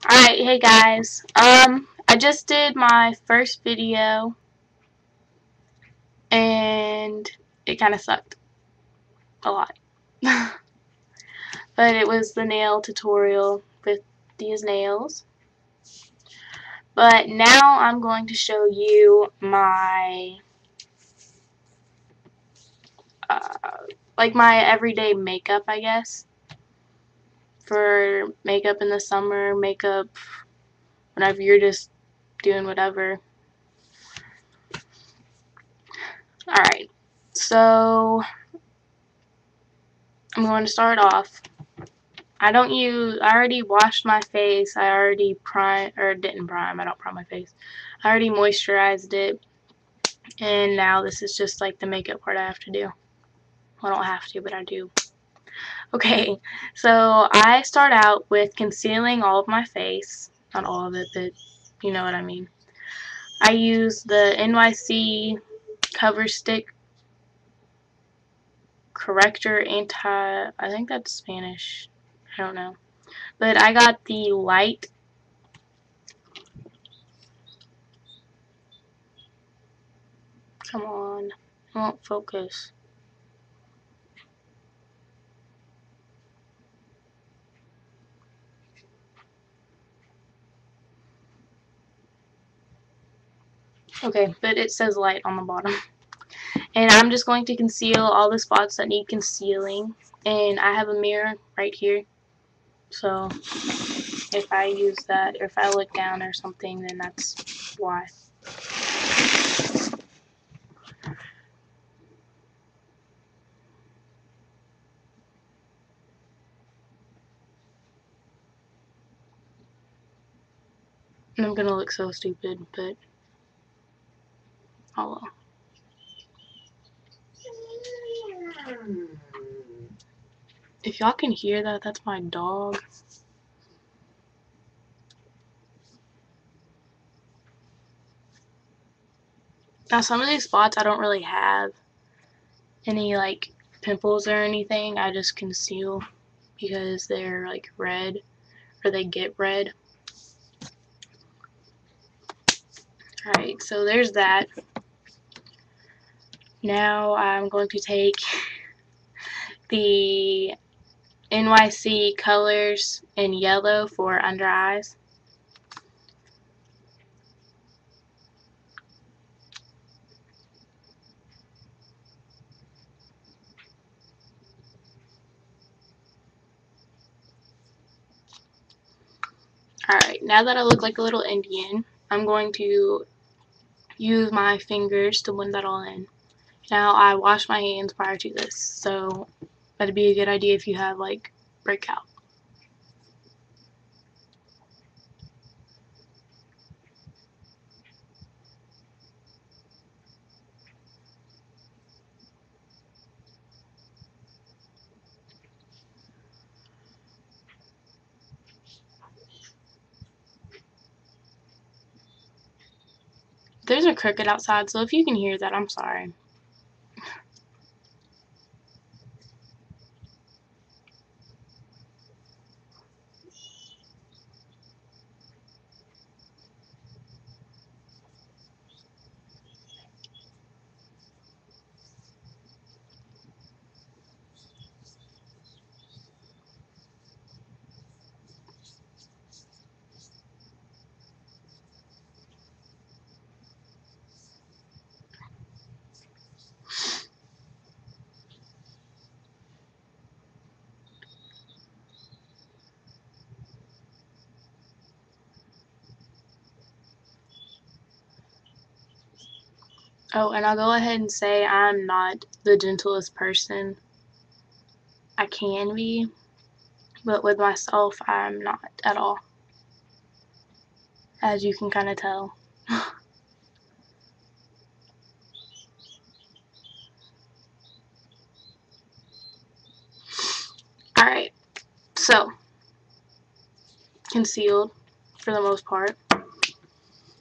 Alright, hey guys. I just did my first video and it kind of sucked a lot. But it was the nail tutorial with these nails. But now I'm going to show you my my everyday makeup, I guess. For makeup in the summer, makeup whenever you're just doing whatever. Alright, so I'm going to start off. I already washed my face. I already didn't prime. I don't prime my face. I already moisturized it. And now this is just like the makeup part I have to do. Well, I don't have to, but I do. Okay, so I start out with concealing all of my face. Not all of it, but you know what I mean. I use the NYC Cover Stick Corrector I think that's Spanish. I don't know. But I got the light. Come on. It won't focus. Okay, but it says light on the bottom. And I'm just going to conceal all the spots that need concealing. And I have a mirror right here. So if I use that, or if I look down or something, then that's why. And I'm gonna look so stupid, but oh well. If y'all can hear that, that's my dog. Now some of these spots I don't really have any like pimples or anything. I just conceal because they're like red, or they get red. Alright, so there's that. Now I'm going to take the NYC Colors in yellow for under eyes. Alright, now that I look like a little Indian, I'm going to use my fingers to blend that all in. Now I wash my hands prior to this, so that'd be a good idea if you have like breakout. There's a cricket outside, so if you can hear that, I'm sorry. Oh, and I'll go ahead and say I'm not the gentlest person. I can be, but with myself, I'm not at all. As you can kind of tell. Alright, so, concealed for the most part.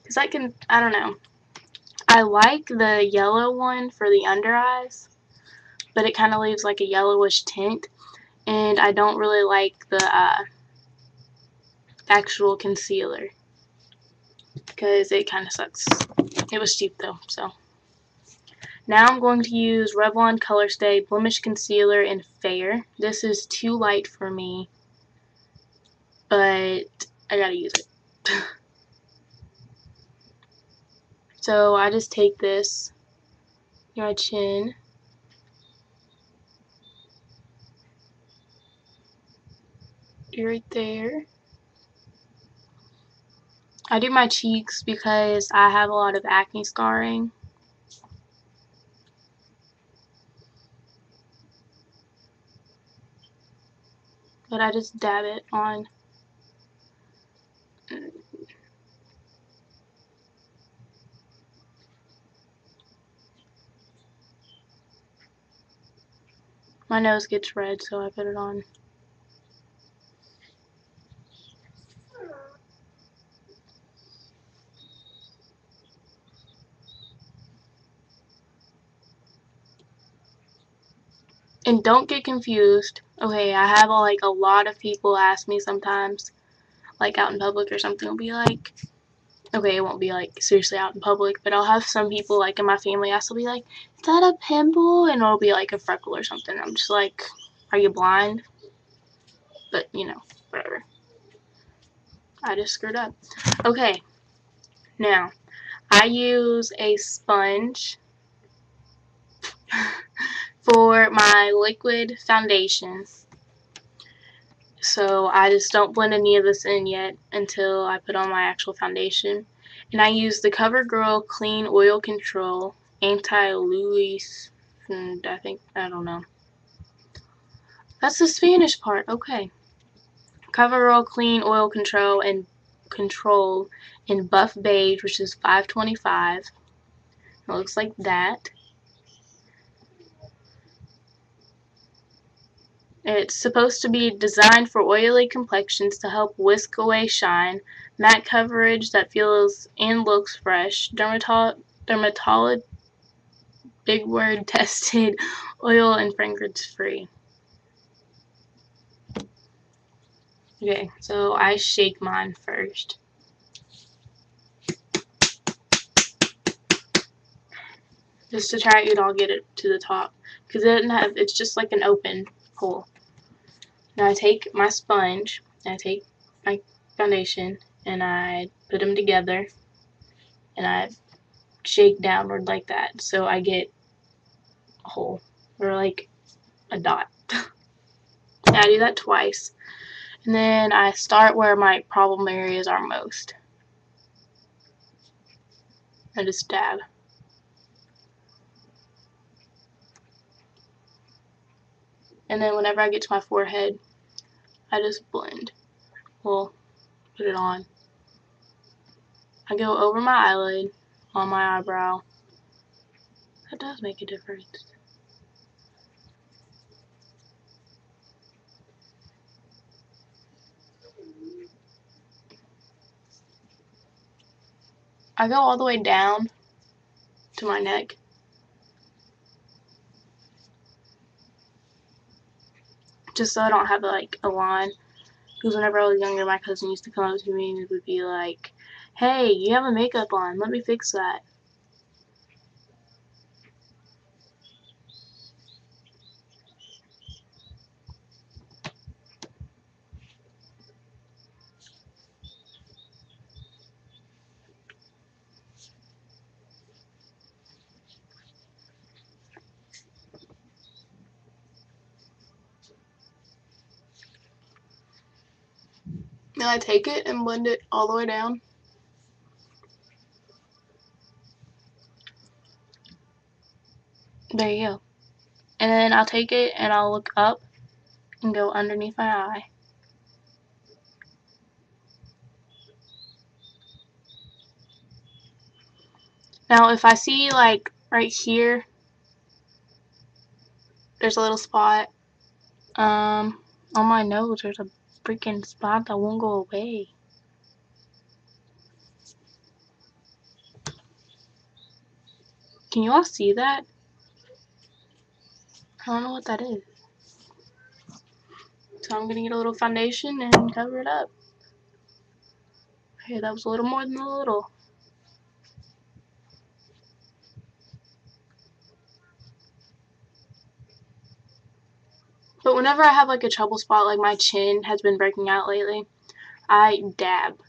Because I don't know. I like the yellow one for the under eyes, but it kind of leaves like a yellowish tint. And I don't really like the actual concealer because it kind of sucks. It was cheap though, so. Now I'm going to use Revlon Colorstay Blemish Concealer in Fair. This is too light for me, but I gotta use it. So I just take this near my chin. Right there. I do my cheeks because I have a lot of acne scarring. But I just dab it on. My nose gets red, so I put it on. And don't get confused. Okay, I have like a lot of people ask me sometimes, like out in public or something, will be like, okay, it won't be like seriously out in public, but I'll have some people like in my family ask, will be like, is that a pimple? And it'll be like a freckle or something. I'm just like, are you blind? But you know, whatever. I just screwed up. Okay, now I use a sponge for my liquid foundation. So I just don't blend any of this in yet until I put on my actual foundation. And I use the CoverGirl Clean Oil Control Anti-Luis, I don't know. That's the Spanish part, okay. CoverGirl Clean Oil Control in Buff Beige, which is $5.25. It looks like that. It's supposed to be designed for oily complexions to help whisk away shine, matte coverage that feels and looks fresh, dermatologist big word tested, oil and fragrance free. Okay, so I shake mine first. Just to try it all get it to the top. Because it's just like an open hole. Now I take my sponge, and I take my foundation, and I put them together, and I shake downward like that, so I get a hole, or like a dot. And I do that twice, and then I start where my problem areas are most. I just dab. And then whenever I get to my forehead, I just blend. Well, put it on. I go over my eyelid, on my eyebrow. That does make a difference. I go all the way down to my neck. Just so I don't have like a line. Because whenever I was younger, my cousin used to come up to me and would be like, hey, you have a makeup on, let me fix that. Then I take it and blend it all the way down. There you go. And then I'll take it and I'll look up and go underneath my eye. Now if I see like right here, there's a little spot. On my nose there's a freaking spot that won't go away. Can you all see that? I don't know what that is. So I'm gonna get a little foundation and cover it up. Okay, that was a little more than a little. But whenever I have like a trouble spot, like my chin has been breaking out lately, I dab.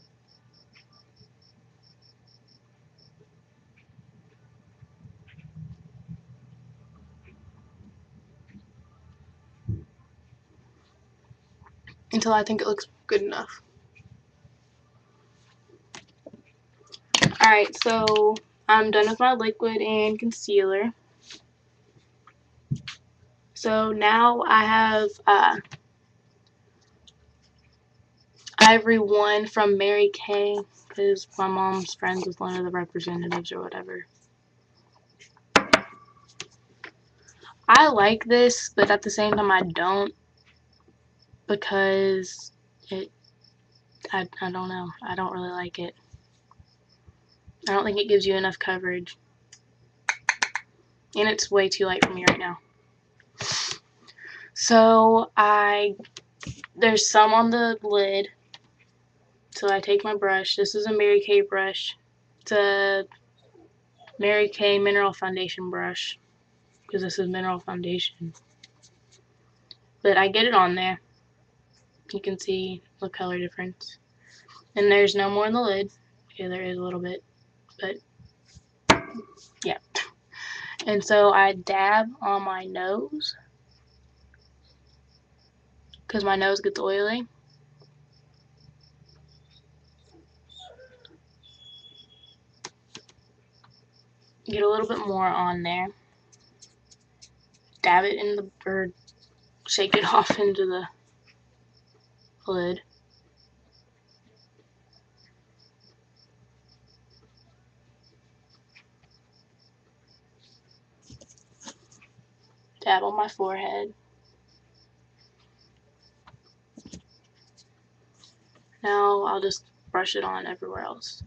Until I think it looks good enough. Alright, so I'm done with my liquid and concealer. So now I have Ivory 1 from Mary Kay, because my mom's friends with one of the representatives or whatever. I like this, but at the same time I don't, because I don't know. I don't really like it. I don't think it gives you enough coverage. And it's way too light for me right now. So there's some on the lid. So I take my brush. This is a Mary Kay brush. It's a Mary Kay Mineral Foundation brush, because this is mineral foundation. But I get it on there. You can see the color difference. And there's no more in the lid. Okay, there is a little bit, but yeah. And so I dab on my nose, because my nose gets oily. Get a little bit more on there. Dab it in the, or shake it off into the lid. Dab on my forehead. Now I'll just brush it on everywhere else.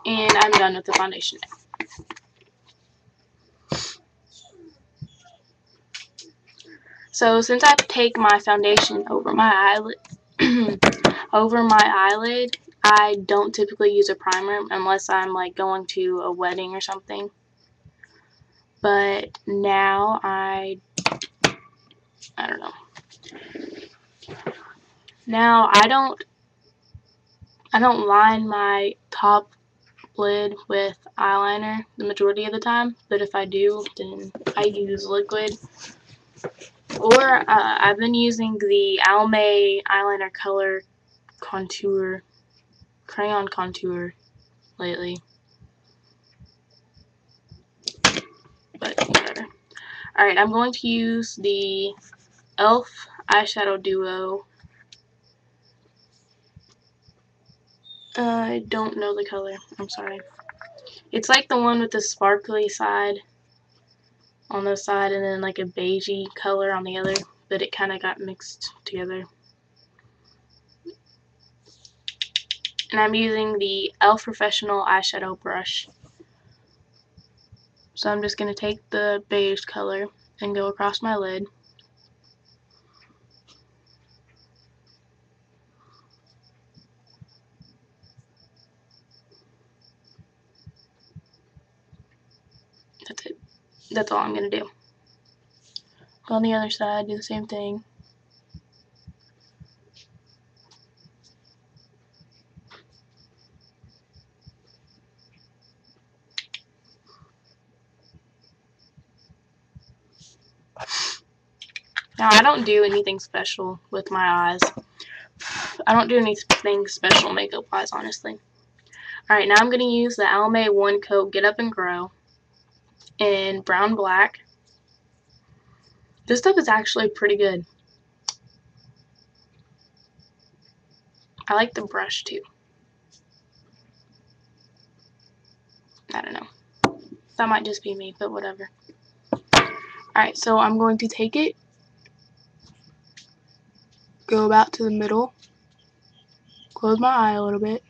And I'm done with the foundation now. So since I take my foundation over my eyelid, I don't typically use a primer unless I'm like going to a wedding or something. But now I don't know. Now I don't line my top lid with eyeliner the majority of the time, but if I do, then I use liquid. Or I've been using the Almay eyeliner color crayon contour lately. But whatever. Alright, I'm going to use the e.l.f. eyeshadow duo. I don't know the color. I'm sorry. It's like the one with the sparkly side on the side and then like a beigey color on the other, but it kind of got mixed together. And I'm using the e.l.f. Professional eyeshadow brush. So I'm just going to take the beige color and go across my lid. That's it. That's all I'm going to do. Go on the other side, do the same thing. Now, I don't do anything special with my eyes. I don't do anything special makeup-wise, honestly. Alright, now I'm going to use the Almay One Coat Get Up and Grow in Brown Black. This stuff is actually pretty good. I like the brush, too. I don't know. That might just be me, but whatever. Alright, so I'm going to take it, go about to the middle, close my eye a little bit,